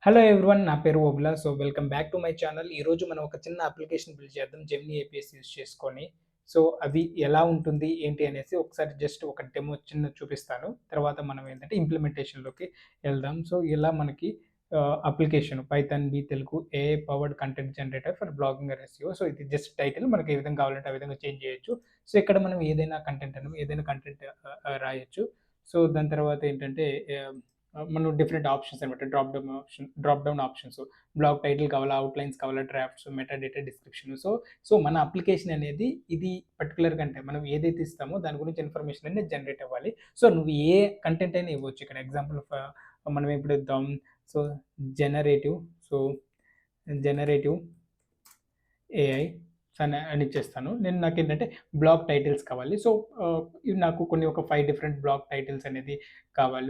Hello everyone. నా పేరు Obula. So, welcome back to my channel. ఈరోజు మనం ఒక చిన్న అప్లికేషన్ బిల్డ్ చేద్దాం జెమినీ ఏపీఎస్ యూజ్ చేసుకొని. సో, అది ఎలా ఉంటుంది, ఏంటి అనేసి ఒకసారి జస్ట్ ఒక డెమో చిన్నది చూపిస్తాను. తర్వాత మనం ఏంటంటే ఇంప్లిమెంటేషన్‌లోకి ఎళ్దాం. సో, ఇలా మనకి application Python B Telugu AI powered content generator for blogging and SEO. So, ఇది జస్ట్ టైటిల్. మనకి ఏ విధంగా కావాలంటే ఆ విధంగా చేంజ్ చేయొచ్చు. సో, ఇక్కడ మనం ఏదైనా కంటెంట్ రాయొచ్చు. సో, దాని తర్వాత ఏంటంటే ఆహ్ మనం డిఫరెంట్ ఆప్షన్స్ అనమాట. Drop down options. Blog title కావాలా, అవుట్‌లైన్స్ కావాలా, drafts, meta data description. So మన అప్లికేషన్ అనేది ఇది పర్టిక్యులర్‌గా అంటే మనం ఏదైతే ఇస్తామో దాని గురించి ఇన్ఫర్మేషన్ అనేది జనరేట్ అవ్వాలి. సో నువ్వు ఏ కంటెంట్ అయినా ఇవ్వచ్చు. ఇక్కడ ఎగ్జాంపుల్ మనం ఇప్పుడు ఇద్దాం. So generative so generative AI అని ఇచ్చేస్తాను. నాకేంటంటే బ్లాగ్ టైటిల్స్ కావాలి. సో ఇవి నాకు ఒక 5 డిఫరెంట్ బ్లాగ్ టైటిల్స్ అనేది కావాలి.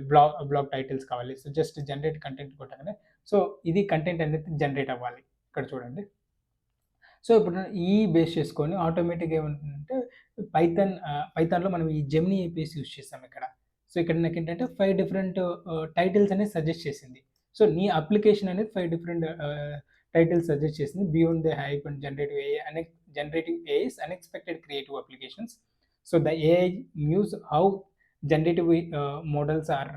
బ్లాగ్ టైటిల్స్ కావాలి. సో జస్ట్ జనరేట్ కంటెంట్ కొట్టగానే సో ఇది కంటెంట్ అనేది జనరేట్ అవ్వాలి. ఇక్కడ చూడండి. సో ఇప్పుడు ఈ బేస్ చేసుకొని ఆటోమేటిక్‌గా ఏమంటుందంటే పైథాన్‌లో మనం ఈ జెమినీ ఏపీఎస్ యూజ్ చేసాం ఇక్కడ. సో ఇక్కడ నాకేంటంటే 5 డిఫరెంట్ టైటిల్స్ అనేది సజెస్ట్ చేసింది. సో నీ అప్లికేషన్ అనేది 5 డిఫరెంట్ టైటిల్స్ సజెస్ట్ చేసింది. Beyond the hype and generative AI's unexpected creative applications. So the AI muse how generative models are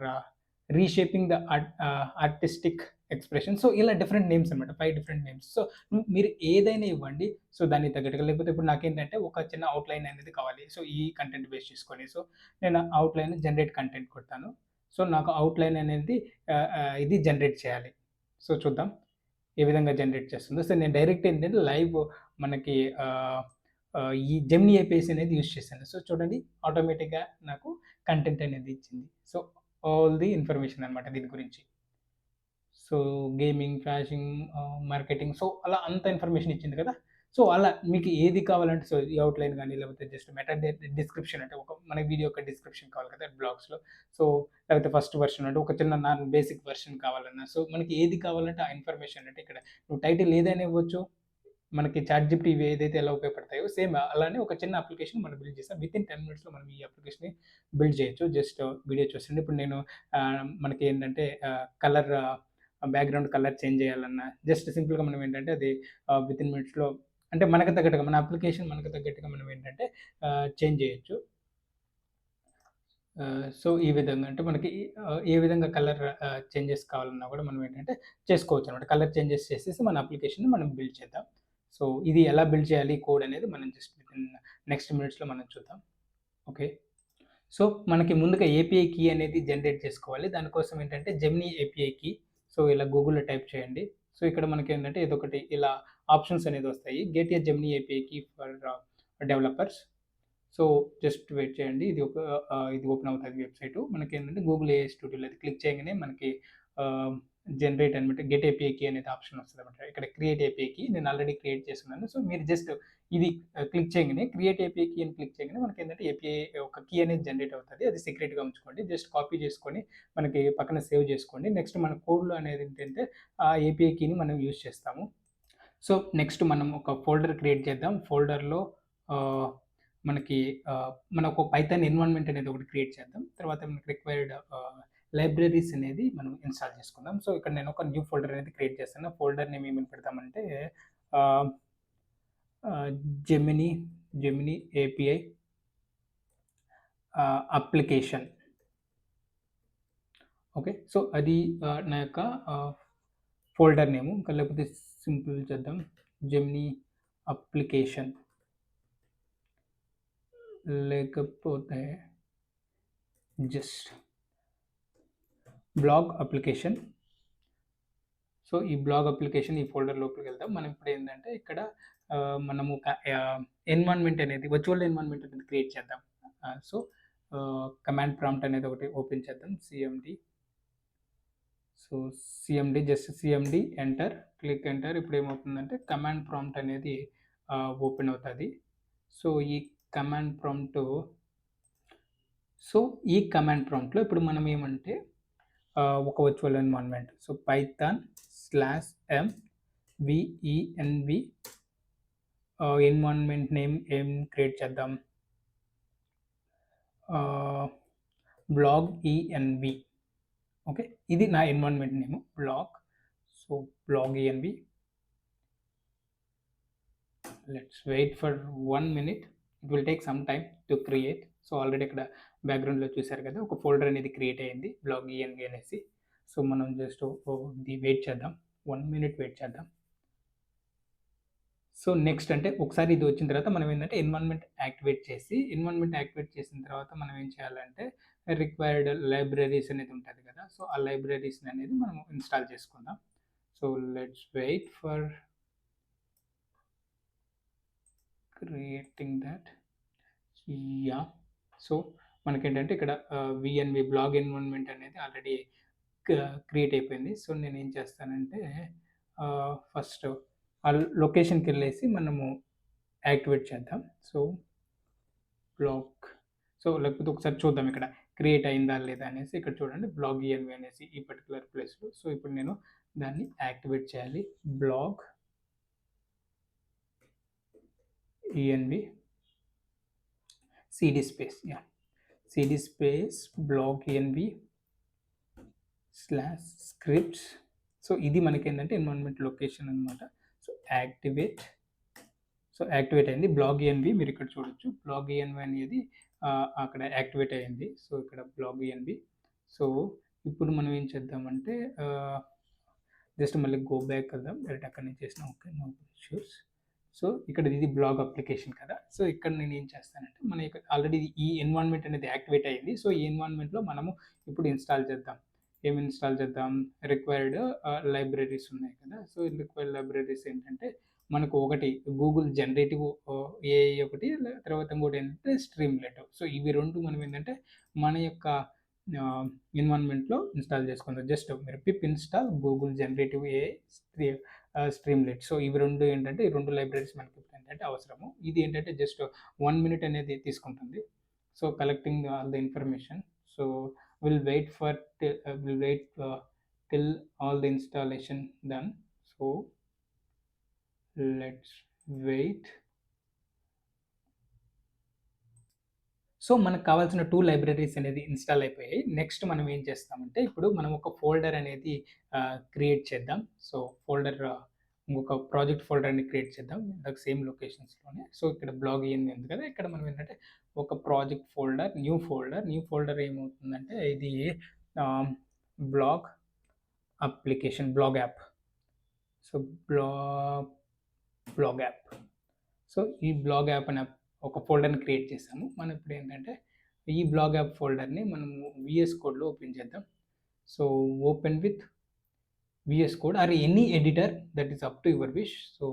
reshaping the artistic expression. So ఇలా different names అన్నమాట. 5 different names. So మీరు ఏదైనా ఇవ్వండి. So దానికి తగ్గట్టుగా లేకపోతే ఇప్పుడు నాకేంటంటే ఒక చిన్న అవుట్‌లైన్ అనేది కావాలి. సో ఈ కంటెంట్ బేస్ చేసుకొని. సో నేను అవుట్‌లైన్ జనరేట్ కంటెంట్ కొడతాను. సో నాకు అవుట్‌లైన్ అనేది ఇది జనరేట్ చేయాలి. సో చూద్దాం ఏ విధంగా జనరేట్ చేస్తుందో. సో నేను డైరెక్ట్ ఏంటంటే లైవ్ మనకి ఆహ్, ఆహ్, ఈ జెమినీ ఏపీఎస్ అనేది యూజ్ చేశాను. సో చూడండి ఆటోమేటిక్‌గా నాకు కంటెంట్ అనేది ఇచ్చింది. సో ఆల్ ది ఇన్ఫర్మేషన్ అన్నమాట దీని గురించి. So gaming, fashion, marketing so అలా అంత ఇన్ఫర్మేషన్ ఇచ్చింది కదా! సో అలా మీకు ఏది కావాలంటే సో ఈ అవుట్‌లైన్ గాని లేకపోతే జస్ట్ డిస్క్రిప్షన్ అంటే మన వీడియో యొక్క డిస్క్రిప్షన్ కావాలి కదా! బ్లాగ్స్‌లో. సో లేకపోతే ఫస్ట్ వెర్షన్ అంటే ఒక చిన్న బేసిక్ వెర్షన్ కావాలన్నా సో మనకి ఏది కావాలంటే ఆ ఇన్ఫర్మేషన్ అంటే ఇక్కడ నువ్వు టైటిల్ ఏదైనా ఇవ్వచ్చు. మనకి చాట్‌జిపిటి ఇవి ఏదైతే ఎలా ఉపయోగపడతాయో సేమ్ అలానే ఒక చిన్న అప్లికేషన్ మనం బిల్డ్ చేసాం. వితిన్ 10 మినిట్స్‌లో మనం ఈ అప్లికేషన్‌ని బిల్డ్ చేయొచ్చు. జస్ట్ వీడియో చూస్తుంటే ఇప్పుడు నేను మనకేంటంటే కలర్ బ్యాక్‌గ్రౌండ్ కలర్ చేంజ్ చేయాలన్నా జస్ట్ సింపుల్‌గా మనం ఏంటంటే అది వితిన్ మినిట్స్‌లో అంటే మనకు తగ్గట్టుగా మన అప్లికేషన్ మనకు తగ్గట్టుగా మనం ఏంటంటే చేంజ్ చేయొచ్చు. సో, ఈ విధంగా అంటే మనకి ఏ విధంగా కలర్ చేంజెస్ కావాలన్నా కూడా మనం ఏంటంటే చేసుకోవచ్చనమాట. కలర్ చేంజెస్ చేసేసి మన అప్లికేషన్‌ని మనం బిల్డ్ చేద్దాం. సో, ఇది ఎలా బిల్డ్ చేయాలి కోడ్ అనేది మనం జస్ట్ వితిన్ నెక్స్ట్ మినిట్స్‌లో మనం చూద్దాం. ఓకే. సో, మనకి ముందుగా ఏపీఐ కీ అనేది జనరేట్ చేసుకోవాలి. దానికోసం ఏంటంటే జెమినీ ఏపీఐ కీ. సో, ఇలా గూగుల్‌లో టైప్ చేయండి. సో, ఇక్కడ మనకేంటంటే ఇదొకటి ఇలా ఆప్షన్స్ అనేది వస్తాయి. Get a Gemini API key for developers. So, just wait చేయండి. ఇది ఓపెన్ అవుతది వెబ్‌సైటు. మనకేంటంటే గూగుల్ ఏఐ స్టూడియోలో అది క్లిక్ చేయగానే మనకి ఆహ్, జనరేట్ అనమాట గెట్ ఏపీఐ కీ అనేది ఆప్షన్ వస్తదనమాట. ఇక్కడ క్రియేట్ ఏపీఐ కీ నేను ఆల్రెడీ క్రియేట్ చేసున్నాను. సో, మీరు జస్ట్ ఇది క్లిక్ చేయగానే క్రియేట్ ఏపీఐ కీ అని క్లిక్ చేయగానే మనకేంటంటే ఏపీఐ ఒక కీ అనేది జనరేట్ అవుతది. అది సీక్రెట్‌గా ఉంచుకోండి. జస్ట్ కాపీ చేసుకొని మనకి పక్కన సేవ్ చేసుకోండి. నెక్స్ట్ మన కోడ్‌లో అనేది ఏంటంటే ఆ ఏపీఐ కీని మనం యూజ్ చేస్తాము. సో, నెక్స్ట్ మనం ఒక ఫోల్డర్ క్రియేట్ చేద్దాం. ఫోల్డర్‌లో ఆహ్, మనకి మనం ఒక పైథాన్ ఎన్విరాన్మెంట్ అనేది ఒకటి క్రియేట్ చేద్దాం. తర్వాత మనకి రిక్వైర్డ్ లైబ్రరీస్ అనేది మనం ఇన్‌స్టాల్ చేసుకుందాం. సో, ఇక్కడ నేను ఒక న్యూ ఫోల్డర్ అనేది క్రియేట్ చేస్తాను. ఫోల్డర్ నేమ్ ఏమని పెడతామంటే ఆహ్, ఆహ్, Gemini, Gemini API application. Okay. So, అది నా యొక్క ఆహ్, ఫోల్డర్ నేము. ఇంకా లేకపోతే సింపుల్ చేద్దాం. Gemini application. లేకపోతే జస్ట్ బ్లాగ్ అప్లికేషన్. సో, ఈ బ్లాగ్ అప్లికేషన్ ఈ ఫోల్డర్ లోపలికెళ్దాం. మనం ఇప్పుడేందంటే ఇక్కడ మనము ఎన్విరాన్మెంట్ అనేది వర్చువల్ ఎన్విరాన్మెంట్ అనేది క్రియేట్ చేద్దాం. సో, కమాండ్ ప్రాంప్ట్ అనేది ఒకటి ఓపెన్ చేద్దాం. CMD. So, CMD enter. Click enter. ఇప్పుడేమవుతుందంటే కమాండ్ ప్రాంప్ట్ అనేది ఓపెన్ అవుతది. సో, కమాండ్ ప్రాంప్ట్ ఈ కమాండ్ ప్రాంప్ట్‌లో ఇప్పుడు మనం ఏమంటే ఒక virtual environment. So, Python /m venv environment name ఏం క్రియేట్ చేద్దాం? Ah, blog env. ఓకే. ఇది నా environment name blog. So blog ENV. Let's wait for 1 minute. It will take some time to create. So already ఇక్కడ బ్యాక్గ్రౌండ్లో చూసారు కదా, ఒక folder అనేది క్రియేట్ అయ్యింది బ్లాగ్ ENV అనేసి. సో మనం జస్ట్ ఇది వెయిట్ చేద్దాం, 1 minute వెయిట్ చేద్దాం. సో నెక్స్ట్ అంటే ఒకసారి ఇది వచ్చిన తర్వాత మనం ఏంటంటే ఎన్వైరన్మెంట్ యాక్టివేట్ చేసిన తర్వాత మనం ఏం చేయాలంటే రిక్వైర్డ్ లైబ్రరీస్ అనేది ఉంటుంది కదా, సో ఆ లైబ్రరీస్ అనేది మనం ఇన్స్టాల్ చేసుకుందాం. So let's wait for creating that. Ya, so మనకేంటంటే ఇక్కడ విఎన్వి బ్లాగ్ ఎన్వైరన్మెంట్ అనేది ఆల్రెడీ క్రియేట్ అయిపోయింది. సో నేను ఏం చేస్తానంటే ఫస్ట్ ఆ లొకేషన్కి వెళ్ళేసి మనము యాక్టివేట్ చేద్దాం. సో బ్లాగ్, సో లేకపోతే ఒకసారి చూద్దాం ఇక్కడ క్రియేట్ అయిందా లేదా అనేసి. ఇక్కడ చూడండి బ్లాగ్ ENV అనేసి ఈ పర్టికులర్ ప్లేస్లో. సో ఇప్పుడు నేను దాన్ని యాక్టివేట్ చేయాలి. Blog ENV cd space, yeah, cd space blog env /scripts. So ఇది మనకి ఏంటంటే ఎన్వైరన్మెంట్ లొకేషన్ అనమాట. సో యాక్టివేట్ అయింది బ్లాగ్ ENV. మీరు ఇక్కడ చూడొచ్చు బ్లాగ్ ENV అనేది అక్కడ యాక్టివేట్ అయింది. సో ఇక్కడ బ్లాగ్ ENV. సో ఇప్పుడు మనం ఏం చేద్దామంటే జస్ట్ మళ్ళీ గో బ్యాక్ వెళ్దాం. డైరెక్ట్ అక్కడ నుంచి చేసిన ఓకే, నో ఇష్యూస్. సో ఇక్కడ ఇది బ్లాగ్ అప్లికేషన్ కదా. సో ఇక్కడ నేను ఏం చేస్తానంటే మన ఇక్కడ ఆల్రెడీ ఈ ఎన్వైరన్మెంట్ అనేది యాక్టివేట్ అయ్యింది. సో ఈ ఎన్వైరన్మెంట్లో మనము ఇప్పుడు ఇన్స్టాల్ చేద్దాం. ఏమి ఇన్స్టాల్ చేద్దాం? రిక్వైర్డ్ లైబ్రరీస్ ఉన్నాయి కదా. సో రిక్వైర్డ్ లైబ్రరీస్ ఏంటంటే మనకు ఒకటి గూగుల్ జనరేటివ్ AI ఒకటి, తర్వాత ఇంకోటి ఏంటంటే స్ట్రీమ్లెట్. సో ఇవి రెండు మనం ఏంటంటే మన యొక్క ఎన్వైరన్మెంట్లో ఇన్స్టాల్ చేసుకుందాం. జస్ట్ మీరు pip install Google generative AI Streamlit. So ఇవి రెండు ఏంటంటే ఈ రెండు లైబ్రరీస్ మనకి ఏంటంటే అవసరము. ఇది ఏంటంటే జస్ట్ 1 minute అనేది తీసుకుంటుంది. So collecting all the information. So will wait till all the installation done. So let's wait. So మనకు కావాల్సిన 2 లైబ్రరీస్ అనేది ఇన్స్టాల్ అయిపోయాయి. నెక్స్ట్ మనం ఏం చేస్తామంటే ఇప్పుడు మనం ఒక ఫోల్డర్ అనేది క్రియేట్ చేద్దాం. సో ఫోల్డర్ ఇంకొక ప్రాజెక్ట్ ఫోల్డర్ని క్రియేట్ చేద్దాం సేమ్ లొకేషన్స్లోనే. సో ఇక్కడ బ్లాగ్ ENV ఉంది కదా, ఇక్కడ మనం ఏంటంటే ఒక ప్రాజెక్ట్ ఫోల్డర్, న్యూ ఫోల్డర్ ఏమవుతుందంటే ఇది blog application, blog app. So blog app. So ఈ బ్లాగ్ యాప్ అనే ఒక ఫోల్డర్ని క్రియేట్ చేసాము. మనం ఇప్పుడు ఏంటంటే ఈ బ్లాగ్ యాప్ ఫోల్డర్ని మనము VS కోడ్లో ఓపెన్ చేద్దాం. So open with VS code or any editor, that is up to your wish. So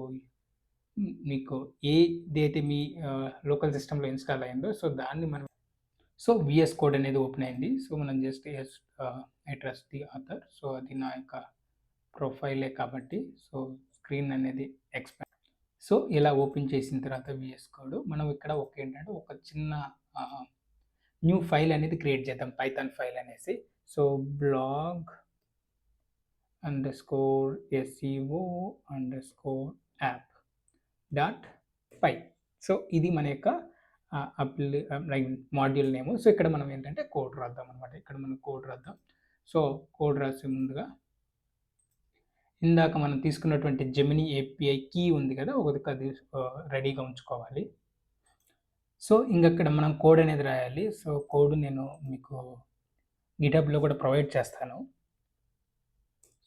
మీకు ఏదైతే మీ లోకల్ సిస్టంలో ఇన్స్టాల్ అయిందో సో దాన్ని మనం, సో VS కోడ్ అనేది ఓపెన్ అయింది. సో మనం just I trust the author. So అది నా యొక్క ప్రొఫైలే కాబట్టి సో స్క్రీన్ అనేది ఎక్స్పాండ్. సో ఇలా ఓపెన్ చేసిన తర్వాత VS కోడ్ మనం ఇక్కడ ఏంటంటే ఒక చిన్న న్యూ ఫైల్ అనేది క్రియేట్ చేద్దాం, పైథాన్ ఫైల్ అనేసి. So blog _SEO_app.py. సో ఇది మన యొక్క మాడ్యూల్ నేమ్. సో ఇక్కడ మనం ఏంటంటే కోడ్ రాద్దాం అనమాట. ఇక్కడ మనం కోడ్ రాద్దాం. సో కోడ్ రాసే ముందుగా ఇందాక మనం తీసుకున్నటువంటి జెమినీ API కీ ఉంది కదా, అది రెడీగా ఉంచుకోవాలి. సో ఇంకక్కడ మనం కోడ్ అనేది రాయాలి. సో కోడ్ నేను మీకు గిటబ్లో కూడా ప్రొవైడ్ చేస్తాను.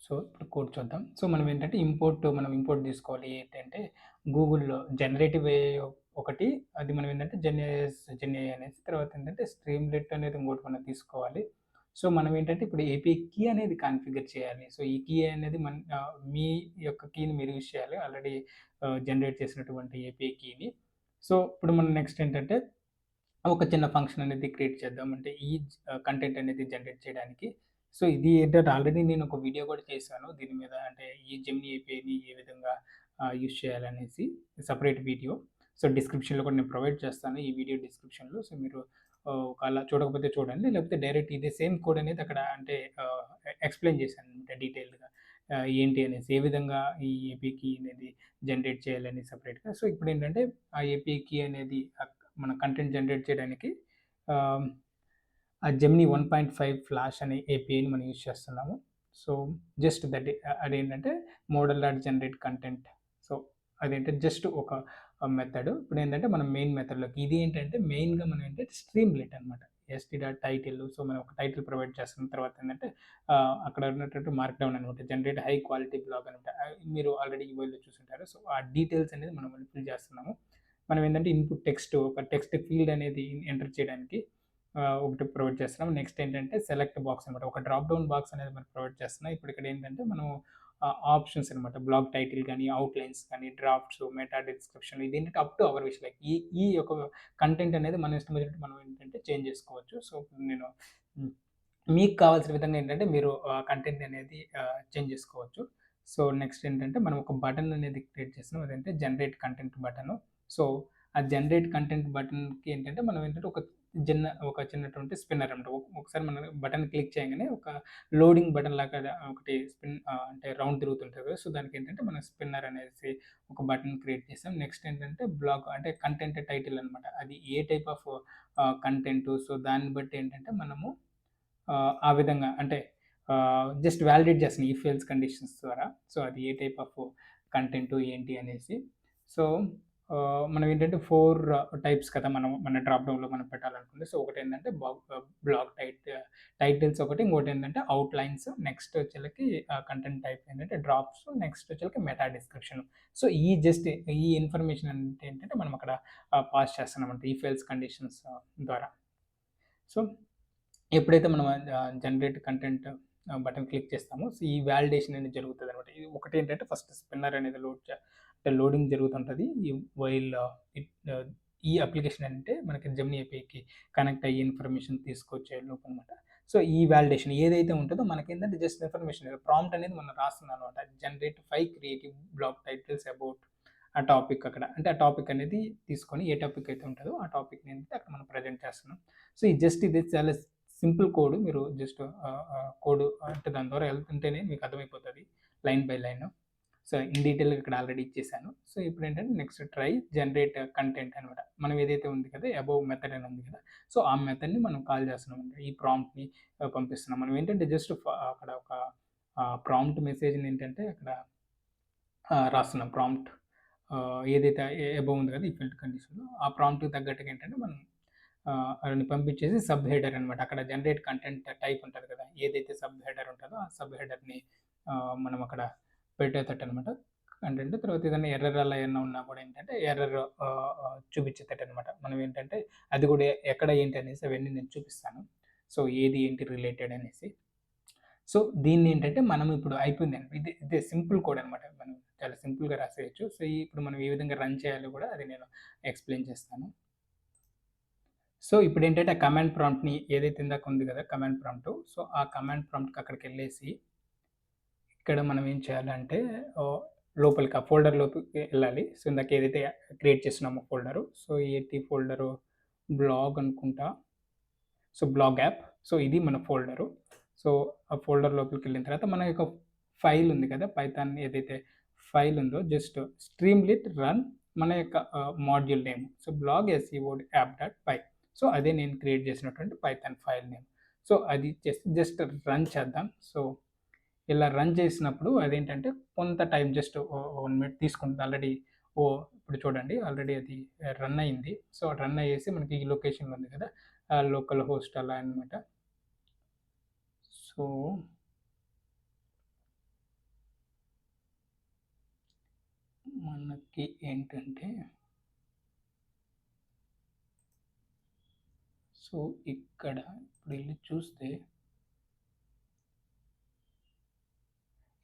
సో ఇప్పుడు కోడ్ చూద్దాం. సో మనం ఏంటంటే ఇంపోర్ట్ తీసుకోవాలి. ఏంటంటే గూగుల్లో జనరేటివ్ AI ఒకటి, అది మనం ఏంటంటే జెన్ఏఐ అనేసి, తర్వాత ఏంటంటే స్ట్రీమ్లెట్ అనేది ఇంకోటి మనం తీసుకోవాలి. సో మనం ఏంటంటే ఇప్పుడు API కీ అనేది కాన్ఫిగర్ చేయాలి. సో ఈ కీ అనేది మీ యొక్క కీని మీరు యూజ్ చేయాలి, ఆల్రెడీ జనరేట్ చేసినటువంటి API కీని. సో ఇప్పుడు మనం నెక్స్ట్ ఏంటంటే ఒక చిన్న ఫంక్షన్ అనేది క్రియేట్ చేద్దాం, అంటే ఈ కంటెంట్ అనేది జనరేట్ చేయడానికి. సో ఇది ఏంటంటే ఆల్రెడీ నేను ఒక వీడియో కూడా చేశాను దీని మీద, అంటే ఈ జెమినీ APIని ఏ విధంగా యూజ్ చేయాలనేసి సపరేట్ వీడియో. సో డిస్క్రిప్షన్లో కూడా నేను ప్రొవైడ్ చేస్తాను, ఈ వీడియో డిస్క్రిప్షన్లో. సో మీరు అలా చూడకపోతే చూడండి, లేకపోతే డైరెక్ట్ ఇదే సేమ్ కోడ్ అనేది అక్కడ అంటే ఎక్స్ప్లెయిన్ చేశాను అనమాట డీటెయిల్గా ఏంటి అనేసి, ఏ విధంగా ఈ API కీ అనేది జనరేట్ చేయాలని సపరేట్గా. సో ఇప్పుడు ఏంటంటే ఆ API కీ అనేది మన కంటెంట్ జనరేట్ చేయడానికి ఆ జెమినీ 1.5 ఫ్లాష్ అనే APIని మనం యూజ్ చేస్తున్నాము. సో జస్ట్ దట్ అదేంటంటే model dot generate content. So అదేంటంటే జస్ట్ ఒక మెథడ్. ఇప్పుడు ఏంటంటే మనం మెయిన్ మెథడ్లోకి ఇది ఏంటంటే మెయిన్గా మనం ఏంటంటే స్ట్రీమ్లెట్ అనమాట. ST dot title. సో మనం ఒక టైటిల్ ప్రొవైడ్ చేస్తున్న తర్వాత ఏంటంటే అక్కడ ఉన్నటువంటి మార్క్ డౌన్ అనమాట, జనరేట్ హై క్వాలిటీ బ్లాగ్ అనమాట. మీరు ఆల్రెడీ యూఐలో చూసుంటారు. సో ఆ డీటెయిల్స్ అనేది మనం ఫిల్ చేస్తున్నాము. మనం ఏంటంటే ఇన్పుట్ టెక్స్ట్, ఒక టెక్స్ట్ ఫీల్డ్ అనేది ఎంటర్ చేయడానికి ఒకటి ప్రొవైడ్ చేస్తున్నాం. నెక్స్ట్ ఏంటంటే సెలెక్ట్ బాక్స్ అనమాట. ఒక డ్రాప్ డౌన్ బాక్స్ అనేది మనం ప్రొవైడ్ చేస్తున్నాం. ఇప్పుడు ఇక్కడ ఏంటంటే మనం ఆప్షన్స్ అనమాట. బ్లాగ్ టైటిల్ కానీ, అవుట్‌లైన్స్ కానీ, డ్రాఫ్ట్స్, మెటా డిస్క్రిప్షన్ ఇదేంటంటే up to our wish. Like ఈ ఈ యొక్క కంటెంట్ అనేది మన ఇష్టం వచ్చినట్టు మనం ఏంటంటే చేంజ్ చేసుకోవచ్చు. సో నేను హ్మ్. మీకు కావాల్సిన విధంగా ఏంటంటే మీరు కంటెంట్ అనేది చేంజ్ చేసుకోవచ్చు. సో నెక్స్ట్ ఏంటంటే మనం ఒక బటన్ అనేది క్రియేట్ చేస్తున్నాం. అదంటే జనరేట్ కంటెంట్ బటను. సో ఆ జనరేట్ కంటెంట్ బటన్‌కి ఏంటంటే మనం ఏంటంటే ఒక చిన్నటువంటి స్పిన్నర్ అనమాట. ఒకసారి మనం బటన్ క్లిక్ చేయంగానే ఒక లోడింగ్ బటన్ లాగా ఒకటి అంటే రౌండ్ తిరుగుతుంటది కదా! సో దానికేంటంటే మనం స్పిన్నర్ అనేసి ఒక బటన్ క్రియేట్ చేసాం. నెక్స్ట్ ఏంటంటే బ్లాగ్ అంటే కంటెంట్ టైటిల్ అనమాట. అది ఏ టైప్ ఆఫ్ కంటెంటు. సో దాన్ని బట్టి ఏంటంటే మనము ఆ విధంగా అంటే జస్ట్ వాలిడేట్ చేస్తున్నాం ఇఫ్ ఎల్స్ కండిషన్స్ ద్వారా. సో అది ఏ టైప్ ఆఫ్ కంటెంట్ ఏంటి అనేసి. సో మనం ఏంటంటే 4 టైప్స్ కదా! మన డ్రాప్ డౌన్‌లో మనం పెట్టాలనుకుంది. సో ఒకటేంటంటే బ్లాగ్ టైటిల్స్ ఒకటి, ఇంకోటేంటంటే అవుట్‌లైన్స్, నెక్స్ట్ వచ్చేలకి కంటెంట్ టైప్ ఏంటంటే డ్రాప్స్, నెక్స్ట్ వచ్చేలకి మెటా డిస్క్రిప్షన్. సో ఈ ఇన్ఫర్మేషన్ అంటే ఏంటంటే మనం అక్కడ పాస్ చేస్తున్నామంట ఇఫ్ ఎల్స్ కండిషన్స్ ద్వారా. సో ఎప్పుడైతే మనం జనరేట్ కంటెంట్ బటన్ క్లిక్ చేస్తామో, సో ఈ వాలిడేషన్ అనేది జరుగుతదనమాట. ఇది ఒకటేంటంటే ఫస్ట్ స్పిన్నర్ అనేది అంటే లోడింగ్ జరుగుతుంటది. వైల్ ఇట్ ఈ అప్లికేషన్ అంటే మనకి జెమినీ ఏపీఐకి కనెక్ట్ అయ్యి ఇన్ఫర్మేషన్ తీసుకొచ్చే లోపనమాట. సో ఈ వాలిడేషన్ ఏదైతే ఉంటదో మనకేంటంటే జస్ట్ ఇన్ఫర్మేషన్ ప్రాంప్ట్ అనేది మనం రాస్తున్నామనమాట. Generate 5 creative blog titles about ఆ టాపిక్ అక్కడ. అంటే ఆ టాపిక్ అనేది తీసుకొని ఏ టాపిక్ అయితే ఉంటదో ఆ టాపిక్‌ని ఏంటంటే అక్కడ మనం ప్రెజెంట్ చేస్తున్నాం. సో ఇది చాలా సింపుల్ కోడ్. మీరు జస్ట్ కోడ్ అంటే దాని ద్వారా వెళ్తుంటేనే మీకు అర్థమైపోతది line by line. So in డీటెయిల్‌గా ఇక్కడ ఆల్రెడీ ఇచ్చేసాను. సో ఇప్పుడేంటంటే నెక్స్ట్ ట్రై జనరేట్ కంటెంట్ అనమాట. మనం ఏదైతే ఉంది కదా! అబోవ్ మెథడ్ అని ఉంది కదా! సో ఆ మెథడ్‌ని మనం కాల్ చేస్తున్నామండి. ఈ ప్రాంప్ట్‌ని పంపిస్తున్నాం. మనం ఏంటంటే జస్ట్ అక్కడ ఒక ప్రాంప్ట్ మెసేజ్‌ని ఏంటంటే అక్కడ రాస్తున్నాం. ప్రాంప్ట్ ఏదైతే అబోవ్ ఉంది కదా! ఇఫ్ ఎల్స్ కండిషన్‌లో ఆ ప్రాంప్ట్‌కి తగ్గట్టుగా ఏంటంటే మనం అవన్నీ పంపించేసి సబ్ హెడర్ అనమాట. అక్కడ జనరేట్ కంటెంట్ టైప్ ఉంటది కదా! ఏదైతే సబ్ హెడర్ ఉంటదో ఆ సబ్ హెడర్‌ని మనం అక్కడ పెట్టేతట్టనమాట. కంటెంట్ తర్వాత ఏదైనా ఎర్రర్ అలా ఏమన్నా ఉన్నా కూడా ఏంటంటే ఎర్రర్ చూపించేటట్టనమాట. మనం ఏంటంటే అది కూడా ఎక్కడ ఏంటి అనేసి అవన్నీ నేను చూపిస్తాను. సో ఏది ఏంటి రిలేటెడ్ అనేసి. సో దీన్నేంటంటే మనం ఇప్పుడు అయిపోయిందండి. ఇదే సింపుల్ కోడ్ అనమాట. మనం చాలా సింపుల్‌గా రాసేయొచ్చు. సో ఇప్పుడు మనం ఏ విధంగా రన్ చేయాలో కూడా అది నేను ఎక్స్‌ప్లెయిన్ చేస్తాను. సో ఇప్పుడేంటంటే ఆ కమాండ్ ప్రాంప్ట్‌ని ఏదైతే ఇందాక ఉంది కదా! Command prompt. సో ఆ కమాండ్ ప్రాంప్ట్‌కి అక్కడికెళ్ళేసి ఇక్కడ మనం ఏం చేయాలంటే లోపలికి ఆ ఫోల్డర్‌లోకి ఎళ్ళాలి. సో ఇందాక ఏదైతే క్రియేట్ చేస్తున్నామో ఫోల్డరు. సో ఏంటి ఫోల్డరు బ్లాగ్ అనుకుంటా. So blog app. సో ఇది మన ఫోల్డరు. సో ఆ ఫోల్డర్ లోపలికెళ్ళిన తర్వాత మన యొక్క ఫైల్ ఉంది కదా! పైథాన్ ఏదైతే ఫైల్ ఉందో జస్ట్ స్ట్రీమ్‌లిట్ రన్ మన యొక్క module name. So blog SEO app dot py. So అదే నేను క్రియేట్ చేసినటువంటి పైథాన్ ఫైల్ నేమ్. సో అది జస్ట్ రన్ చేద్దాం. సో ఇలా రన్ చేసినప్పుడు అదేంటంటే కొంత టైం జస్ట్ 1 మినిట్ తీసుకుంటుంది. ఇప్పుడు చూడండి ఆల్రెడీ అది రన్ అయింది. సో రన్ అయ్యేసి మనకి ఈ లొకేషన్‌లో ఉంది కదా! లోకల్ హోస్ట్ అలా అన్నమాట. సో మనకి ఏంటంటే సో ఇక్కడ ఇప్పుడు ఎళ్లి చూస్తే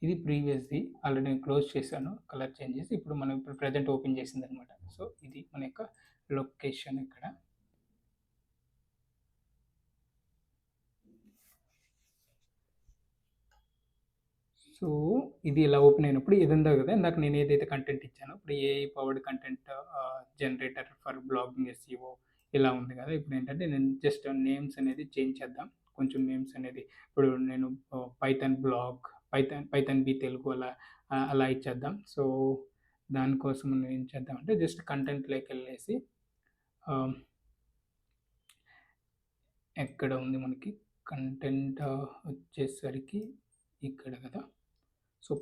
ఇది ప్రీవియస్‌ది. ఆల్రెడీ నేను క్లోజ్ చేశాను. కలర్ చేంజ్ చేసి ఇప్పుడు ప్రెజెంట్ ఓపెన్ చేసిందనమాట. సో ఇది మన యొక్క లొకేషన్ ఇక్కడ. సో ఇది ఇలా ఓపెన్ అయినప్పుడు ఇది ఉంది కదా! ఇందాక నేను ఏదైతే కంటెంట్ ఇచ్చానో ఇప్పుడు AI powered content generator for blogging SEO ఇలా ఉంది కదా! ఇప్పుడేంటంటే నేను జస్ట్ నేమ్స్ అనేది చేంజ్ చేద్దాం. కొంచెం నేమ్స్ అనేది ఇప్పుడు నేను Python blog, Python B Telugu అలా ఇచ్చేద్దాం. సో దానికోసం మనం ఏం చేద్దామంటే జస్ట్ కంటెంట్‌లోకెళ్ళేసి ఆహ్, ఎక్కడ ఉంది మనకి కంటెంట్ వచ్చేసరికి ఇక్కడ కదా. సో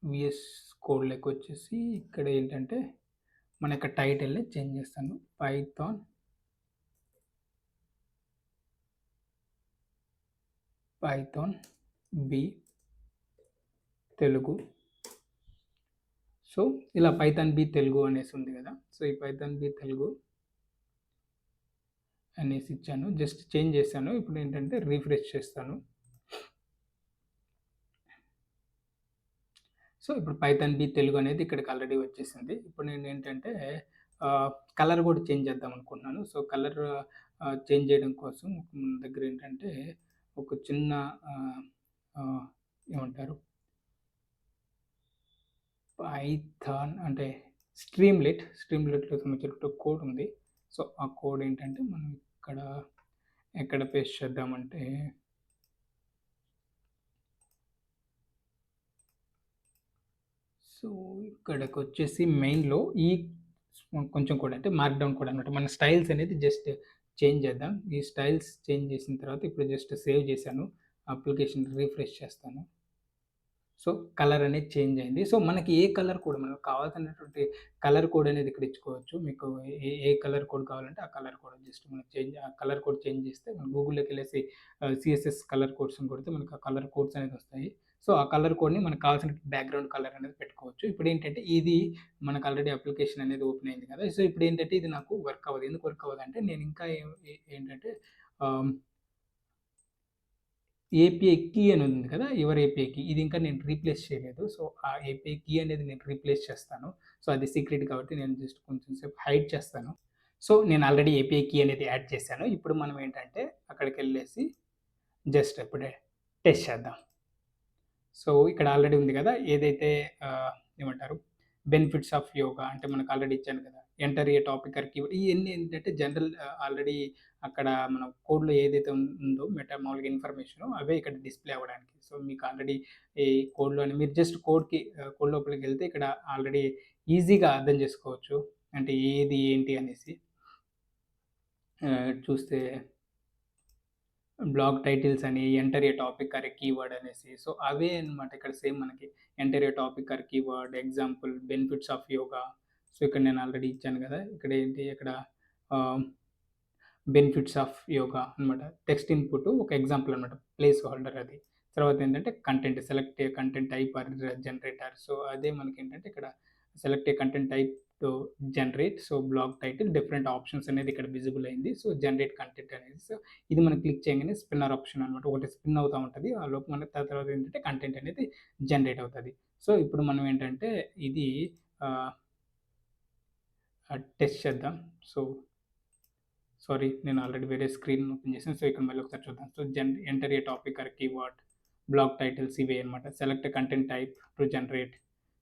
విఎస్ కోడ్‌లోకి వచ్చేసి ఇక్కడ ఏంటంటే మన యొక్క టైటిల్‌ని చేంజ్ చేస్తాను. Python Python B Telugu. So ఇలా పైథాన్ బి తెలుగు అనేసి ఉంది కదా. సో ఈ పైథాన్ బి తెలుగు అనేసి ఇచ్చాను. జస్ట్ చేంజ్ చేశాను. ఇప్పుడు ఏంటంటే రిఫ్రెష్ చేస్తాను. సో ఇప్పుడు పైథాన్ బి తెలుగు అనేది ఇక్కడికి ఆల్రెడీ వచ్చేసింది. ఇప్పుడు నేను ఏంటంటే కలర్ కూడా చేంజ్ చేద్దాం అనుకుంటున్నాను. సో కలర్ చేంజ్ చేయడం కోసం మన దగ్గర ఏంటంటే ఒక చిన్న ఏమంటారు పైథాన్ అంటే స్ట్రీమ్‌లెట్‌లో సంబంధించిన కోడ్ ఉంది. సో ఆ కోడ్ ఏంటంటే మనం ఎక్కడ పేస్ట్ చేద్దామంటే సో ఇక్కడికొచ్చేసి మెయిన్‌లో ఈ కొంచెం కూడా అంటే మార్క్‌డౌన్ కూడా అనమాట. మన స్టైల్స్ అనేది జస్ట్ చేంజ్ చేద్దాం. ఈ స్టైల్స్ చేంజ్ చేసిన తర్వాత ఇప్పుడు జస్ట్ సేవ్ చేశాను. అప్లికేషన్ రిఫ్రెష్ చేస్తాను. సో కలర్ అనేది చేంజ్ అయింది. సో మనకి ఏ కలర్ కోడ్ మనకు కావాల్సినటువంటి కలర్ కోడ్ అనేది ఇక్కడ ఇచ్చుకోవచ్చు. మీకు ఏ కలర్ కోడ్ కావాలంటే ఆ కలర్ కోడ్ జస్ట్ మనకి ఆ కలర్ కోడ్ చేంజ్ చేస్తే మనం గూగుల్‌లోకెళ్ళేసి సీఎస్ఎస్ కలర్ కోడ్స్ అని కొడితే మనకు ఆ కలర్ కోడ్స్ అనేది వస్తాయి. సో ఆ కలర్ కోడ్‌ని మనకు కావాల్సిన బ్యాక్‌గ్రౌండ్ కలర్ అనేది పెట్టుకోవచ్చు. ఇప్పుడేంటంటే ఇది మనకు ఆల్రెడీ అప్లికేషన్ అనేది ఓపెన్ అయింది కదా. సో ఇప్పుడేంటంటే ఇది నాకు వర్క్ అవ్వదు. ఎందుకు వర్క్ అవ్వదంటే నేను ఇంకా ఏంటంటే ఆహ్ ఏపీఐ కీ అని ఉంది కదా! Your API key. ఇది ఇంకా నేను రీప్లేస్ చేయలేదు. సో, ఆ ఏపీఐ కీ అనేది నేను రీప్లేస్ చేస్తాను. సో, అది సీక్రెట్ కాబట్టి నేను జస్ట్ కొంచెం సేపు హైడ్ చేస్తాను. సో, నేను ఆల్రెడీ ఏపీఐ కీ అనేది యాడ్ చేశాను. ఇప్పుడు మనం ఏంటంటే అక్కడికెళ్ళేసి జస్ట్ ఇప్పుడే టెస్ట్ చేద్దాం. సో, ఇక్కడ ఆల్రెడీ ఉంది గదా! ఏదైతే ఏమంటారు బెనిఫిట్స్ ఆఫ్ యోగా అంటే మనకు ఆల్రెడీ ఇచ్చాను కదా! Enter a topic or keyword ఇయన్నీ ఏంటంటే జనరల్ ఆల్రెడీ అక్కడ మన కోడ్‌లో ఏదైతే ఉందో మామూలుగా ఇన్ఫర్మేషను అవే ఇక్కడ డిస్‌ప్లే అవ్వడానికి. సో, మీకు ఆల్రెడీ ఈ కోడ్‌లోని మీరు జస్ట్ కోడ్ లోపలికెళ్తే ఇక్కడ ఆల్రెడీ ఈజీగా అర్థం చేసుకోవచ్చు. అంటే ఏది ఏంటి అనేసి. చూస్తే బ్లాగ్ టైటిల్స్ అని, enter a topic or a keyword అనేసి. సో, అవే అన్నమాట ఇక్కడ సేమ్ మనకి enter a topic or keyword, example benefits of yoga. So, ఇక్కడ నేను ఆల్రెడీ ఇచ్చాను గదా! ఇక్కడ ఆహ్, బెనిఫిట్స్ ఆఫ్ యోగా అనమాట. టెక్స్ట్ ఇన్‌పుట్ ఒక ఎగ్జాంపుల్ అనమాట. ప్లేస్ హోల్డర్ అది. తర్వాత ఏంటంటే content select a content type or generator. So, అదే మనకేంటంటే ఇక్కడ select a content type to generate. So, blog title different options అనేది ఇక్కడ విజిబుల్ అయింది. సో, జనరేట్ కంటెంట్ అనేది. సో, ఇది మనం క్లిక్ చేయగానే స్పిన్నర్ ఆప్షన్ అనమాట. ఒకటి స్పిన్ అవుతా ఉంటది. ఆ లోపు మనకి తర్వాత ఏంటంటే కంటెంట్ అనేది జనరేట్ అవుతది. సో, ఇప్పుడు మనం ఏంటంటే ఇది ఆహ్, టెస్ట్ చేద్దాం. సో సారీ నేను ఆల్రెడీ వేరే స్క్రీన్ ఓపెన్ చేశాను. సో, ఇక్కడ మళ్ళీ ఒకసారి చూద్దాం. So, enter a topic or keyword, blog titles ఇవే అనమాట. Select content type to generate.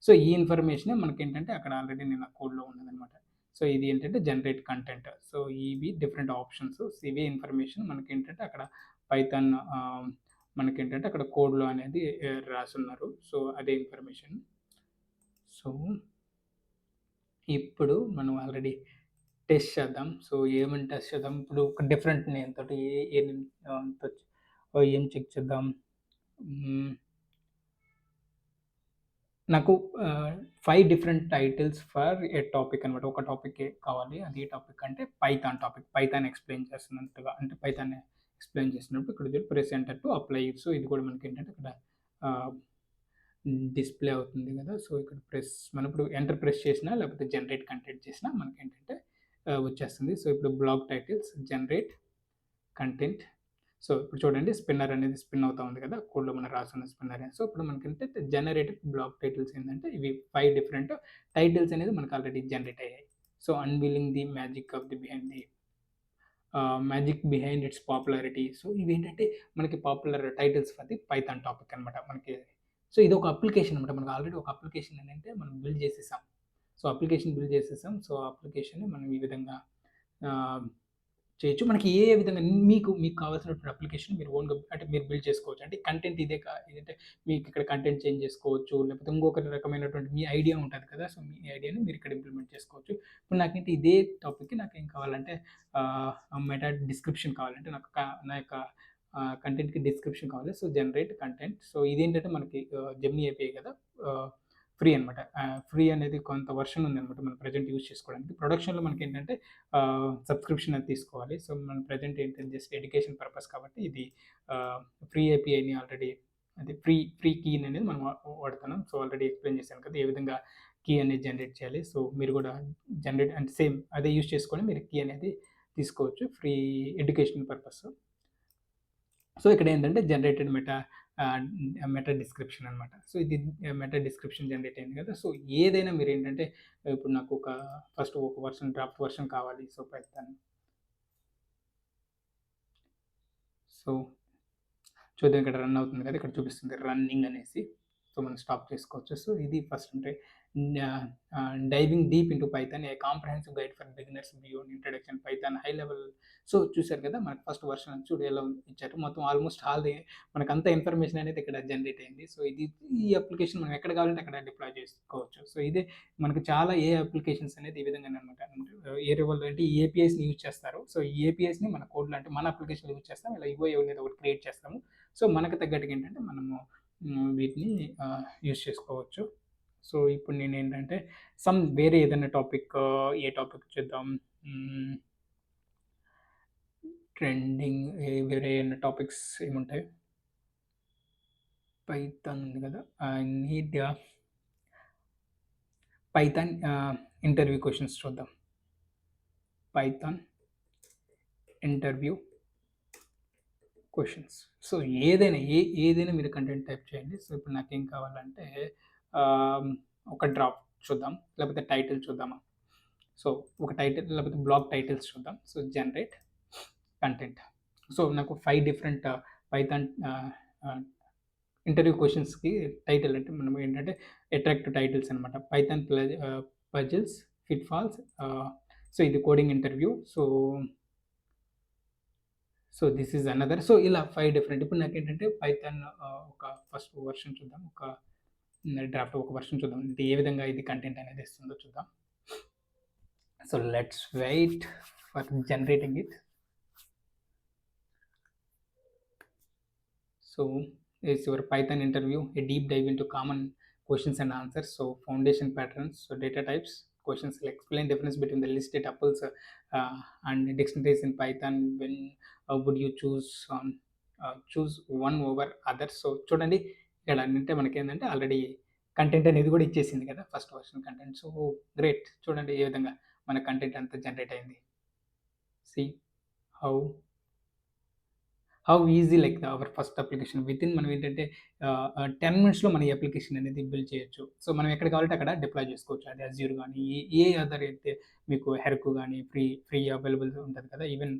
So, ఈ ఇన్ఫర్మేషనే మనకేంటంటే అక్కడ ఆల్రెడీ నేను ఆ కోడ్‌లో ఉన్నదనమాట. సో, ఇది ఏంటంటే జనరేట్ కంటెంట్. సో, ఇవి డిఫరెంట్ ఆప్షన్స్. సో, ఇవే ఇన్ఫర్మేషన్ మనకేంటంటే అక్కడ పైథాన్ మనకేంటంటే అక్కడ కోడ్‌లో అనేది రాసున్నారు. సో, అదే ఇన్ఫర్మేషన్. సో, ఇప్పుడు మనం ఆల్రెడీ టెస్ట్ చేద్దాం. సో, ఏమని టెస్ట్ చేద్దాం? ఇప్పుడు ఒక డిఫరెంట్ నేమ్ తోటి ఏ నేమ్ ఏం చెక్ చేద్దాం? హ్మ్. నాకు 5 different titles for a topic అనమాట. ఒక టాపికే కావాలి. అది ఏ టాపిక్ అంటే పైథాన్ టాపిక్. పైథాన్ ఎక్స్‌ప్లెయిన్ చేస్తున్నట్టుగా అంటే పైథాన్ ఎక్స్‌ప్లెయిన్ చేసినప్పుడు ఇక్కడ చూడు press enter to apply. So, ఇది కూడా మనకేంటంటే ఇక్కడ ఆహ్, డిస్‌ప్లే అవుతుంది గదా! సో, ఇక్కడ మనం ఇప్పుడు ఎంటర్ ప్రెస్ చేసినా లేకపోతే జనరేట్ కంటెంట్ చేసినా మనకేంటంటే వచ్చేస్తుంది. సో, ఇప్పుడు blog titles generate content. So, ఇప్పుడు చూడండి స్పిన్నర్ అనేది స్పిన్ అవుతా ఉంది కదా! కోడ్‌లో మనం రాసున్న స్పిన్నర్ అని. సో, ఇప్పుడు మనకేంటంటే జనరేటెడ్ బ్లాగ్ టైటిల్స్ ఏందంటే ఇవి 5 డిఫరెంట్ టైటిల్స్ అనేది మనకు ఆల్రెడీ జనరేట్ అయ్యాయి. So, unveiling the magic of the behind the magic behind it's popularity. So, ఇవేంటంటే మనకి popular titles for the Python topic అనమాట. సో, ఇదొక అప్లికేషన్ అనమాట. మనకు ఆల్రెడీ ఒక అప్లికేషన్ ఏంటంటే మనం బిల్డ్ చేసేసాం. సో, అప్లికేషన్ బిల్డ్ చేసేసాం. సో, ఆ అప్లికేషన్‌ని మనం ఈ విధంగా ఆహ్ చేయొచ్చు. మనకి ఏ ఏ విధంగా మీకు కావాల్సినటువంటి అప్లికేషన్ మీరు ఓన్‌గా అంటే మీరు బిల్డ్ చేసుకోవచ్చు. అంటే కంటెంట్ ఇదంటే మీకిక్కడ కంటెంట్ చేంజ్ చేసుకోవచ్చు. లేకపోతే ఇంకొక రకమైనటువంటి మీ ఐడియా ఉంటది కదా! సో, మీ ఐడియాని మీరిక్కడ ఇంప్లిమెంట్ చేసుకోవచ్చు. ఇప్పుడు నాకైతే ఇదే టాపిక్‌కి నాకేం కావాలంటే మెటా డిస్క్రిప్షన్ కావాలంటే నాకు నా యొక్క కంటెంట్‌కి డిస్క్రిప్షన్ కావాలి. So, generate content. సో, ఇదేంటంటే మనకి జెమినీ ఏపీఐ కదా! ఫ్రీ అనమాట. ఫ్రీ అనేది కొంత వర్షన్ ఉందనమాట మనం ప్రెజెంట్ యూజ్ చేసుకోవడానికి. ప్రొడక్షన్‌లో మనకేంటంటే సబ్స్క్రిప్షన్ అది తీసుకోవాలి. సో, మనం ప్రెజెంట్ ఏంటంటే జస్ట్ ఎడ్యుకేషన్ పర్పస్ కాబట్టి ఇది ఫ్రీ ఏపీఐని ఆల్రెడీ అది ఫ్రీ కీ అనేది మనం వాడుతున్నాం. సో, ఆల్రెడీ ఎక్స్‌ప్లెయిన్ చేశాను కదా! ఏ విధంగా కీ అనేది జనరేట్ చేయాలి. సో, మీరు కూడా జనరేట్ అంటే సేమ్ అదే యూజ్ చేసుకొని మీరు కీ అనేది తీసుకోవచ్చు. Free education purpose. సో, ఇక్కడేంటంటే జనరేటెడ్ మెటా డిస్క్రిప్షన్ అనమాట. సో, ఇది మెటా డిస్క్రిప్షన్ జనరేట్ అయింది కదా! సో, ఏదైనా మీరేంటంటే ఇప్పుడు నాకు ఫస్ట్ ఒక వర్షన్ డ్రాఫ్ట్ వర్షన్ కావాలి. So, Python. సో, చూద్దాం ఇక్కడ రన్ అవుతుంది కదా! ఇక్కడ చూపిస్తుంది రన్నింగ్ అనేసి. సో, మనం స్టాప్ చేసుకోవచ్చు. సో, ఇది ఫస్ట్ అంటే diving deep into Python A comprehensive guide for beginners beyond introduction Python high level. So, చూసారు కదా! మనకు ఫస్ట్ వర్షన్ చూడు ఎలా ఇచ్చారు. మొత్తం ఆల్మోస్ట్ మనకంతా ఇన్ఫర్మేషన్ అనేది ఇక్కడ జనరేట్ అయింది. సో, ఈ అప్లికేషన్ మనం ఎక్కడ కావాలంటే అక్కడ డిప్లాయ్ చేసుకోవచ్చు. సో, ఇదే మనకు చాలా అప్లికేషన్స్ అనేది ఈ విధంగాననమాట. ఏరే వాళ్ళు అంటే ఈ ఏపీఐస్‌ని యూజ్ చేస్తారు. సో, ఈ ఏపీఐస్‌ని మన కోడ్‌లో అంటే మన అప్లికేషన్‌లో యూజ్ చేస్తాం. ఇలా ఇవో అనేది ఒకటి క్రియేట్ చేస్తాము. సో, మనకు తగ్గట్టుగా ఏంటంటే మనము వీటిని యూజ్ చేసుకోవచ్చు. సో, ఇప్పుడు నేనేంటంటే వేరే ఏదైనా టాపిక్ ఏ టాపిక్ చూద్దాం? హ్మ్. ట్రెండింగ్ వేరే ఏమైనా టాపిక్స్ ఏముంటాయి? పైథాన్ ఉంది కదా! I need Python interview questions చూద్దాం. Python interview questions. సో, ఏదైనా మీరు కంటెంట్ టైప్ చేయండి. సో, ఇప్పుడు నాకేం కావాలంటే ఆహ్, ఒక డ్రాప్ చూద్దాం. లేకపోతే టైటిల్ చూద్దామా? సో, ఒక టైటిల్ లేకపోతే బ్లాగ్ టైటిల్స్ చూద్దాం. So, generate content. సో, నాకు 5 డిఫరెంట్ పైథాన్ ఇంటర్వ్యూ క్వెషన్స్‌కి టైటిల్ అంటే మనం ఏంటంటే అట్రాక్టివ్ టైటిల్స్ అనమాట. Python puzzles, pitfalls so, ఇది coding interview. This is another. So, ఇలా 5 డిఫరెంట్ ఇప్పుడు నాకేంటంటే పైథాన్ ఒక ఫస్ట్ వెర్షన్ చూద్దాం. డ్రాఫ్ట్ ఒక వెర్షన్ చూద్దాం. అంటే ఏ విధంగా ఇది కంటెంట్ అనేది ఇస్తుందో చూద్దాం. So, let's wait for generating it. So, it's your Python interview, a deep dive into common questions and answers. So, foundation patterns, so data types, questions will explain difference between the listed tuples and dictionaries in Python. When would you choose one over other? So, చూడండి ఇక్కడ అంటే మనకేంటంటే already content అనేది కూడా ఇచ్చేసింది కదా first version content. So, great చూడండి ఏ విధంగా మన కంటెంట్ అంతా జనరేట్ అయింది. See how easy like our first application మనం ఏంటంటే 10 మినిట్స్‌లో మన ఈ అప్లికేషన్ అనేది బిల్డ్ చేయొచ్చు. సో, మనం ఎక్కడ కావాలంటే అక్కడ డిప్లాయ్ చేసుకోవచ్చు. అది అజ్యూర్ గానీ, ఏ అదర్ అయితే మీకు హెర్కు గానీ ఫ్రీ అవైలబుల్ ఉంటది కదా! ఈవెన్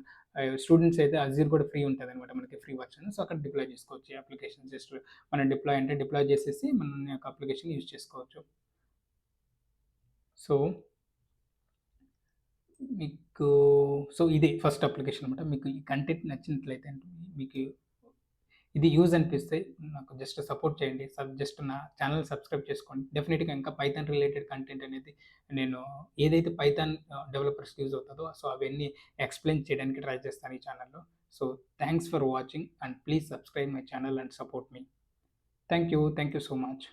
స్టూడెంట్స్ అయితే అజ్యూర్ కూడా ఫ్రీ ఉంటదనమాట మనకి ఫ్రీ వర్షన్. సో, అక్కడ డిప్లాయ్ చేసుకోవచ్చు ఈ అప్లికేషన్. జస్ట్ మనం డిప్లాయ్ చేసేసి మన యొక్క అప్లికేషన్ యూజ్ చేసుకోవచ్చు. సో మీకు ఇది ఫస్ట్ అప్లికేషన్ అనమాట. మీకు ఈ కంటెంట్ నచ్చినట్లయితే మీకు ఇది యూజ్ అనిపిస్తే నాకు జస్ట్ సపోర్ట్ చేయండి. జస్ట్ నా ఛానెల్ సబ్స్క్రైబ్ చేసుకోండి. డెఫినిట్‌గా ఇంకా పైథాన్ రిలేటెడ్ కంటెంట్ అనేది నేను ఏదైతే పైథాన్ డెవలపర్స్‌కి యూజ్ అవుతదో సో, అవన్నీ ఎక్స్‌ప్లెయిన్ చేయడానికి ట్రై చేస్తాను ఈ ఛానెల్‌లో. So, thanks for watching and please subscribe my channel and support me. Thank you so much.